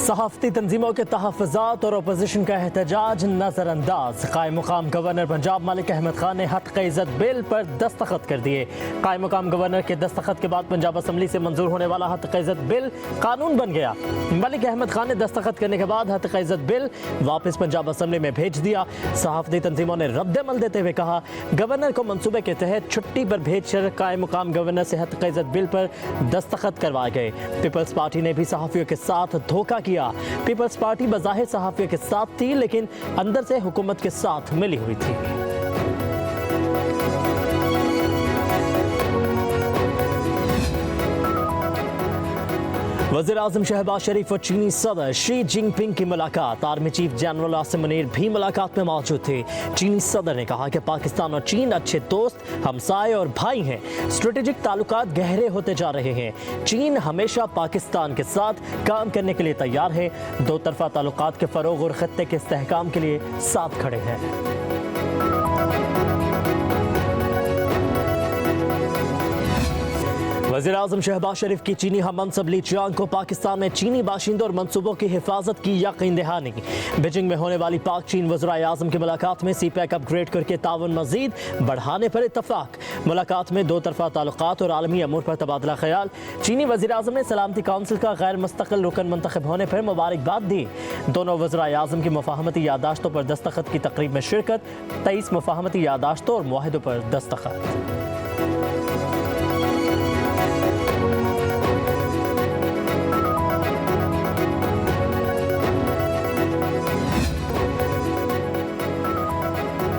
सहाफ़ती तंजीमों के तहफ़्फ़ुज़ात और अपोजिशन का एहतजाज नज़रअंदाज। कायम मुकाम गवर्नर पंजाब मलिक अहमद खान ने हक़ इज़्ज़त बिल पर दस्तखत कर दिए। कायम मुकाम गवर्नर के दस्तखत के बाद पंजाब असम्बली से मंजूर होने वाला हक़ इज़्ज़त बिल कानून बन गया। मलिक अहमद खान ने दस्तखत करने के बाद हक़ इज़्ज़त बिल वापस पंजाब असम्बली में भेज दिया। सहाफ़ती तंजीमों ने रद्द-ए-अमल देते हुए कहा, गवर्नर को मनसूबे के तहत छुट्टी पर भेजकर कायम मुकाम गवर्नर से हक़ इज़्ज़त बिल पर दस्तखत करवाए गए। पीपल्स पार्टी ने भी सहाफ़ियों के साथ धोखा किया। पीपल्स पार्टी बज़ाहिर सहाफ़ियों के साथ थी, लेकिन अंदर से हुकूमत के साथ मिली हुई थी। वज़ीर-ए-आज़म शहबाज शरीफ और चीनी सदर शी जिनपिंग की मुलाकात। Army chief general Asim Munir भी मुलाकात में मौजूद थे। चीनी सदर ने कहा कि पाकिस्तान और चीन अच्छे दोस्त, हमसाए और भाई हैं। स्ट्रेटेजिक ताल्लुकात गहरे होते जा रहे हैं। चीन हमेशा पाकिस्तान के साथ काम करने के लिए तैयार है। दो तरफा ताल्लुकात के फ़रोग़ और ख़त्ते के इस्तेहकाम के लिए साथ खड़े हैं। वज़ीर-ए-आज़म शहबाज शरीफ की चीनी हम-मनसब ली चियांग को पाकिस्तान में चीनी बाशिंदों और मंसूबों की हिफाजत की यकीन दहानी। बीजिंग में होने वाली पाक चीन वज़ीर-ए-आज़म की मुलाकात में सी-पैक अपग्रेड करके ताउन मज़ीद बढ़ाने पर इत्तफाक। मुलाकात में दो तरफा ताल्लुकात और आलमी अमूर पर तबादला ख्याल। चीनी वज़ीर-ए-आज़म ने सलामती काउंसिल का गैर मुस्तक़िल रुकन मुंतखब होने पर मुबारकबाद दी। दोनों वज़ीर-ए-आज़म की मुफ़ाहमती यादाश्तों पर दस्तखत की तकरीब में शिरकत। 23 मुफ़ाहमती यादाश्तों और मुआहिदों पर दस्तखत।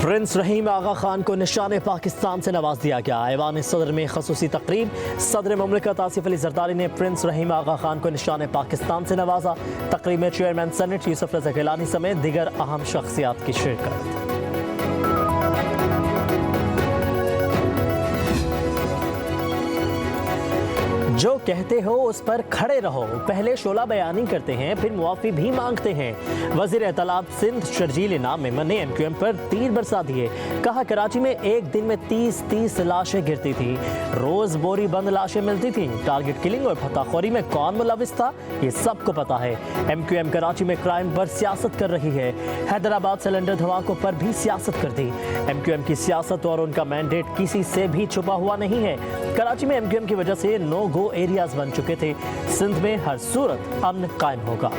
प्रिंस रहीम आगा खान को निशान पाकिस्तान से नवाज दिया गया। ऐवान सदर में खसूसी तकरीब। सदर मुमलिकत आसिफ अली जरदारी ने प्रिंस रहीम आगा खान को निशान पाकिस्तान से नवाजा। तकरीब में चेयरमैन सेनेट यूसुफ रज़ा गिलानी समेत दीगर अहम शख्सियात की शिरकत। जो कहते हो उस पर खड़े रहो। पहले शोला बयानी करते हैं, फिर मुआफ़ी भी मांगते हैं। वज़ीर इत्तलात सिंध शर्जील इनाम मेमन ने MQM पर तीर बरसा दिए। कहा, कराची में एक दिन में 30 लाशें गिरती थी। रोज़ बोरी बंद लाशें मिलती थी। टारगेट किलिंग और फताखोरी में कौन मुलविस था, ये सबको पता है। MQM कराची में क्राइम पर सियासत कर रही है। हैदराबाद सिलेंडर धमाकों पर भी सियासत कर दी। MQM की सियासत और उनका मैंडेट किसी से भी छुपा हुआ नहीं है। कराची में MQM की वजह से नो गो एरियाज बन चुके थे। सिंध में हर सूरत अमन कायम होगा।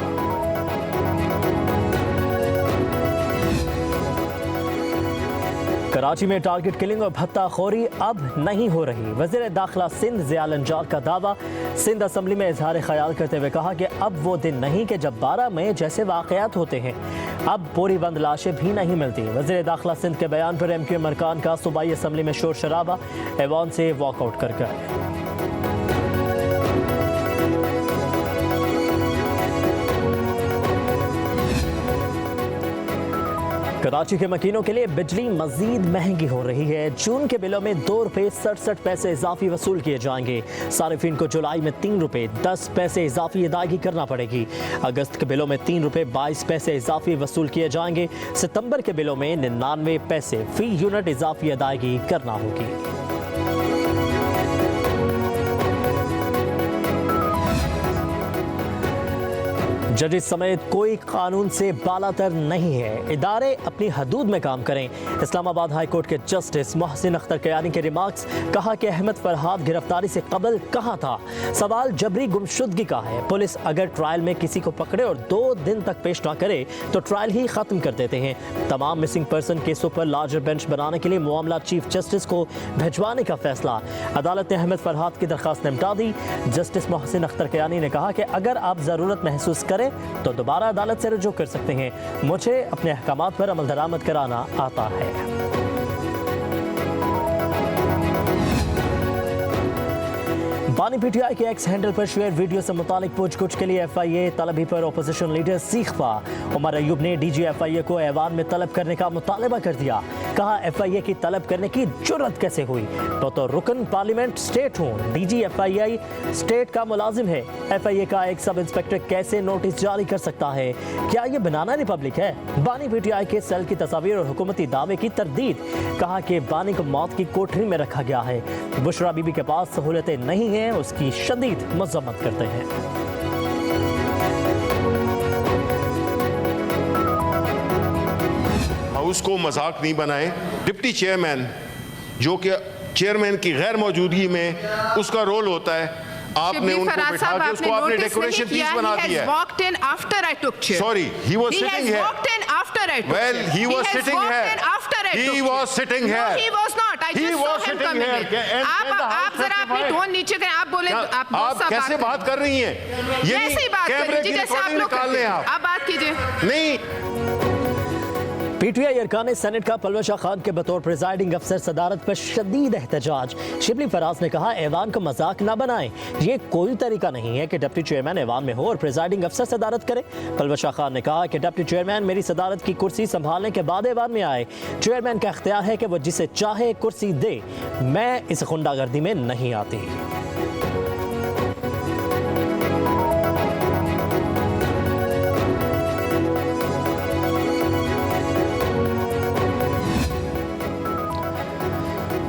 कराची में टारगेट किलिंग और भत्ताखोरी अब नहीं हो रही। वज़ीर दाखिला सिंध ज़ियाल अंजार का दावा। सिंध असम्बली में इजहार ख्याल करते हुए कहा कि अब वो दिन नहीं कि जब 12 मई जैसे वाक़यात होते हैं। अब बोरी बंद लाशें भी नहीं मिलती। वज़ीर दाखिला सिंध के बयान पर MQM अरकान का सूबाई असम्बली में शोर शराबा। ऐवान से वॉकआउट कर गए। कराची के मकीनों के लिए बिजली मजीद महंगी हो रही है। जून के बिलों में 2 रुपये 67 पैसे इजाफी वसूल किए जाएंगे। सारिफिन को जुलाई में 3 रुपये 10 पैसे इजाफी अदायगी करना पड़ेगी। अगस्त के बिलों में 3 रुपये 22 पैसे इजाफी वसूल किए जाएंगे। सितंबर के बिलों में 99 पैसे फी यूनिट इजाफी अदायगी करना होगी। जजेस समेत कोई कानून से बालातर नहीं है। इदारे अपनी हदूद में काम करें। इस्लामाबाद हाई कोर्ट के जस्टिस मोहसिन अख्तर कयानी के रिमार्क्स। कहा कि अहमद फरहाद गिरफ्तारी से कबल कहाँ था। सवाल जबरी गुमशुदगी का है। पुलिस अगर ट्रायल में किसी को पकड़े और 2 दिन तक पेश ना करे तो ट्रायल ही खत्म कर देते हैं। तमाम मिसिंग पर्सन केसों पर लार्जर बेंच बनाने के लिए मामला चीफ जस्टिस को भिजवाने का फैसला। अदालत ने अहमद फरहाद की दरखास्त निपटा दी। जस्टिस मोहसिन अख्तर कयानी ने कहा कि अगर आप ज़रूरत महसूस करें तो दोबारा अदालत से रुजू कर सकते हैं। मुझे अपने अहकामात पर अमल दरामद कराना आता है। बानी PTI के एक्स हैंडल पर शेयर वीडियो से मुतालिक पूछ-गुछ के लिए FIA तलबी पर अपोजिशन लीडर सीखवा उमर अयूब ने DG FIA को ऐवान में तलब करने का मुतालबा कर दिया। कहा, FIA की तलब करने की जुर्रत कैसे हुई। तो रुकन पार्लियामेंट स्टेट हूँ। DG FIA स्टेट का मुलाजिम है। FIA का एक सब इंस्पेक्टर कैसे नोटिस जारी कर सकता है। क्या ये बनाना रिपब्लिक है। बानी PTI के सेल की तस्वीर और हुकूमती दावे की तरदीद। कहा कि बानी को मौत की कोठरी में रखा गया है। बुशरा बीबी के पास सहूलतें नहीं हैं, उसकी शदीद मजम्मत करते हैं। हाउस को मजाक नहीं बनाएं। डिप्टी चेयरमैन जो कि चेयरमैन की गैर मौजूदगी में उसका रोल होता है, आपने उनको बिठा के उसको आपने डेकोरेशन पीस बना दिया है। Sorry, he was sitting here. Well, he was sitting here. He was sitting here. No, he was not. I just saw him coming in. आप जरा अपनी टोन नीचे करें। आप बोले आप कैसे बात कर रही हैं? ये कैमरे की रिकॉर्डिंग निकाल लें आप बात कीजिए। नहीं। पीटीआई अरकान सेनेट का पलवशा खान के बतौर प्रिजाइडिंग अफसर सदारत पर शदीद एहतजाज। शिबली फराज ने कहा ऐवान को मजाक न बनाएं, ये कोई तरीका नहीं है कि डिप्टी चेयरमैन ऐवान में हो और प्रिजाइडिंग अफसर सदारत करे। पलवशा खान ने कहा कि डिप्टी चेयरमैन मेरी सदारत की कुर्सी संभालने के बाद ऐवान में आए। चेयरमैन का इख्तियार है कि वो जिसे चाहे कुर्सी दे, मैं इस गुंडागर्दी में नहीं आती।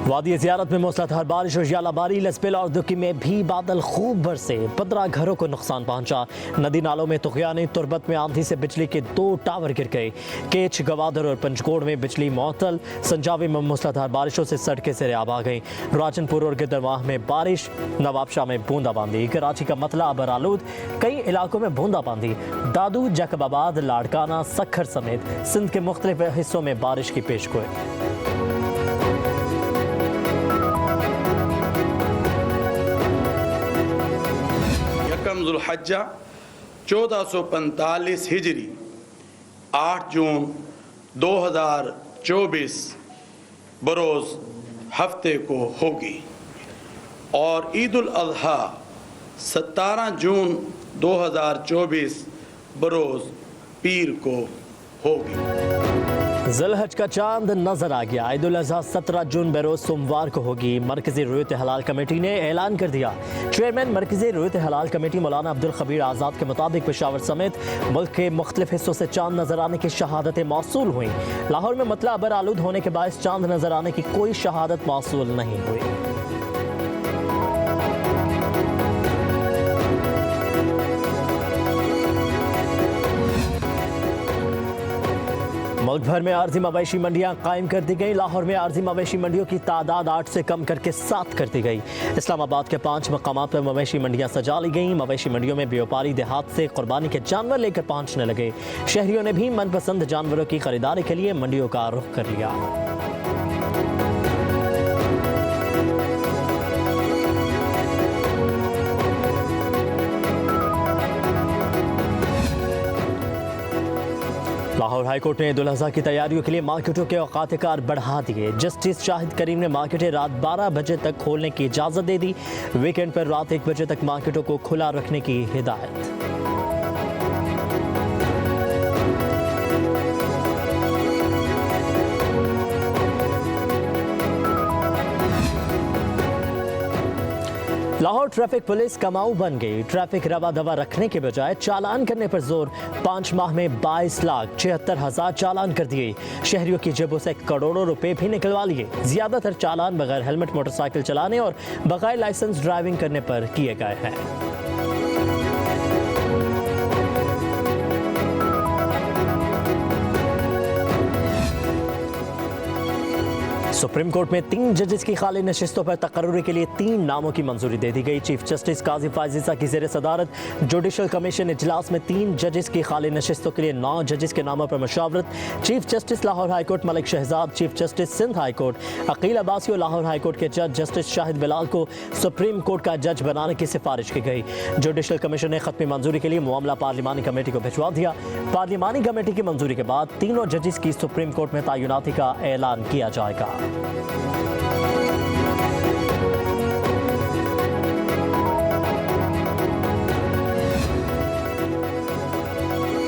वादी ज़ियारत में मूसलाधार बारिश और यालाबारी, लसपेल और दुकी में भी बादल खूब बरसे। 15 घरों को नुकसान पहुंचा। नदी नालों में तुग़यानी तुरबत में आंधी से बिजली के 2 टावर गिर गए। केच, गवादर और पंचकोड़ में बिजली मअतल। संजावी में मूसलाधार बारिशों से सड़कें सिरेआब आ गई। राजनपुर और गिदरवाह में बारिश, नवाबशाह में बूंदाबांदी। कराची का मतला अबरालूद, कई इलाकों में बूंदाबांदी। दादू, जैकबाबाद, लाड़काना, सखर समेत सिंध के मुख्तलिफ हिस्सों में बारिश की पेशगोई। ज़ुल्हज्जा 1445 हिजरी 8 जून 2024 बरोज़ हफ्ते को होगी और ईद उल अज़हा 17 जून 2024 बरोज़ पीर को होगी। ज़ुल्हज का चांद नजर आ गया। ईद उल अज़हा 17 जून बरोज़ सोमवार को होगी। मरकज़ी रुयत हलाल कमेटी ने ऐलान कर दिया। चेयरमैन मरकज़ी रुयत हलाल कमेटी मौलाना अब्दुल खबीर आज़ाद के मुताबिक पेशावर समेत मुल्क के मुख्तलिफ हिस्सों से चांद नजर आने की शहादतें मौसूल हुई। लाहौर में मतला अबर आलूद होने के बायस चांद नजर आने की कोई शहादत मौसूल नहीं हुई। मुल्क भर में आर्जी मवेशी मंडियां कायम कर दी गई। लाहौर में आर्जी मवेशी मंडियों की तादाद 8 से कम करके 7 कर दी गई। इस्लामाबाद के 5 मकामात पर मवेशी मंडियां सजा ली गईं। मवेशी मंडियों में व्यापारी देहात से कुर्बानी के जानवर लेकर पहुंचने लगे। शहरियों ने भी मनपसंद जानवरों की खरीदारी के लिए मंडियों का रुख कर लिया। लाहौर हाईकोर्ट ने ईद उल अज़हा की तैयारियों के लिए मार्केटों के औकात कार बढ़ा दिए। जस्टिस शाहिद करीम ने मार्केटें रात 12 बजे तक खोलने की इजाज़त दे दी। वीकेंड पर रात 1 बजे तक मार्केटों को खुला रखने की हिदायत। लाहौर ट्रैफिक पुलिस कमाऊ बन गई। ट्रैफिक रवा दवा रखने के बजाय चालान करने पर जोर। 5 माह में 22,76,000 चालान कर दिए। शहरियों की जेबों से करोड़ों रुपए भी निकलवा लिए। ज्यादातर चालान बगैर हेलमेट मोटरसाइकिल चलाने और बगैर लाइसेंस ड्राइविंग करने पर किए गए हैं। सुप्रीम कोर्ट में 3 जजेस की खाली नशिस्तों पर तकर्रुरी के लिए 3 नामों की मंजूरी दे दी गई। चीफ जस्टिस काजी फाजिसा की ज़ेर सदारत जुडिशल कमीशन इजलास में 3 जजेस की खाली नशिस्तों के लिए 9 जजेस के नामों पर मशावरत। Chief justice Lahore high court Malik Shahzad, chief justice Sindh high court Aqeel Abbasi और लाहौर हाईकोर्ट के जज जस्टिस शाहिद बिलाल को सुप्रीम कोर्ट का जज बनाने की सिफारिश की गई। जुडिशल कमीशन ने खत्मी मंजूरी के लिए मामला पार्लिमानी कमेटी को भिजवा दिया। पार्लिमानी कमेटी की मंजूरी के बाद तीनों जजेस की सुप्रीम कोर्ट में तैनाती का ऐलान किया जाएगा।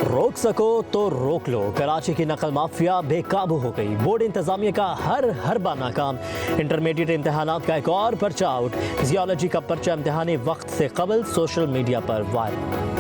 रोक सको तो रोक लो। कराची की नकल माफिया बेकाबू हो गई। बोर्ड इंतजामिया का हर हरबा नाकाम। इंटरमीडिएट इम्तहानात का एक और पर्चा आउट। जियोलॉजी का पर्चा इम्तहानी वक्त से कबल सोशल मीडिया पर वायरल।